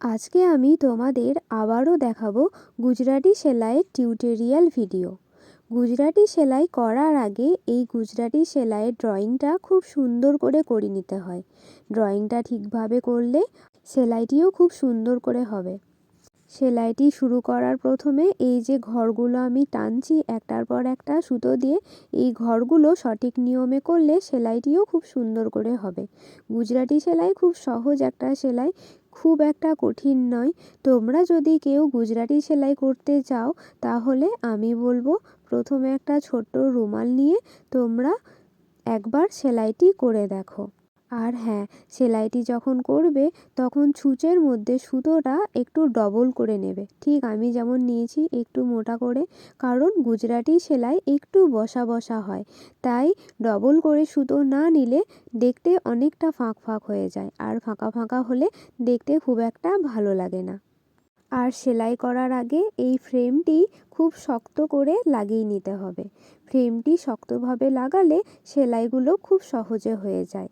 আজকে আমি তোমাদের আবারও দেখাবো গুজরাটি সেলাইয়ের টিউটোরিয়াল ভিডিও। গুজরাটি সেলাই করার আগে এই গুজরাটি সেলাইয়ের ড্রয়িংটা খুব সুন্দর করে নিতে হয়। ড্রয়িংটা ঠিকভাবে করলে সেলাইটিও খুব সুন্দর করে হবে। সেলাইটি শুরু করার প্রথমে এই যে ঘরগুলো আমি টানছি একটার পর একটা সুতো দিয়ে, এই ঘরগুলো সঠিক নিয়মে করলে সেলাইটিও খুব সুন্দর করে হবে। গুজরাটি সেলাই খুব সহজ একটা সেলাই, খুব একটা কঠিন নয়। তোমরা যদি কেউ গুজরাটি সেলাই করতে চাও তাহলে আমি বলবো প্রথমে একটা ছোট্ট রুমাল নিয়ে তোমরা একবার সেলাইটি করে দেখো। আর হ্যাঁ, সেলাইটি যখন করবে তখন ছুঁচের মধ্যে সুতোটা একটু ডবল করে নেবে, ঠিক আমি যেমন নিয়েছি একটু মোটা করে, কারণ গুজরাটি সেলাই একটু বসা বসা হয়, তাই ডবল করে সুতো না নিলে দেখতে অনেকটা ফাঁক ফাঁক হয়ে যায়, আর ফাঁকা ফাঁকা হলে দেখতে খুব একটা ভালো লাগে না। আর সেলাই করার আগে এই ফ্রেমটি খুব শক্ত করে লাগিয়ে নিতে হবে। ফ্রেমটি শক্তভাবে লাগালে সেলাইগুলো খুব সহজে হয়ে যায়।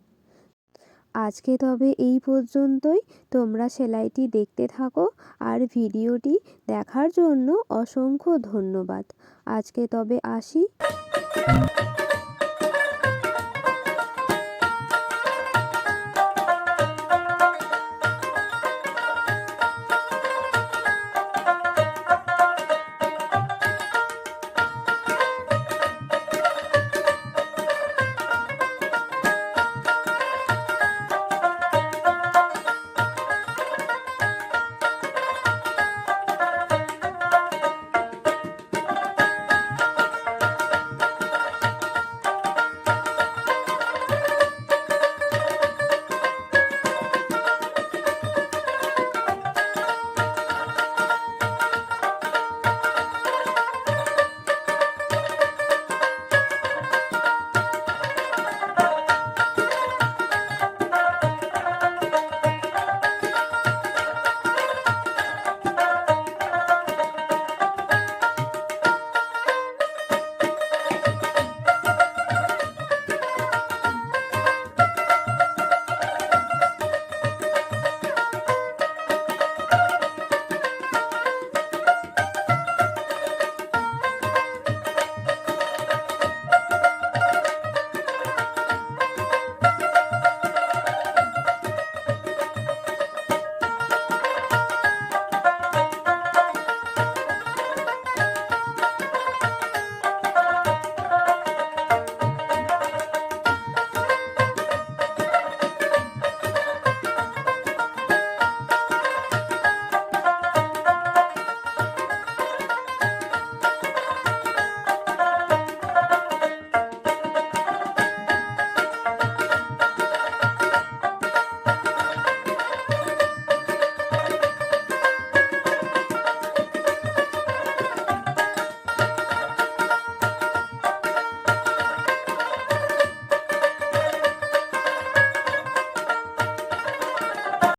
আজকে তবে এই পর্যন্তই। তোমরা সেলাইটি দেখতে থাকো আর ভিডিওটি দেখার জন্য অসংখ্য ধন্যবাদ। আজকে তবে আসি।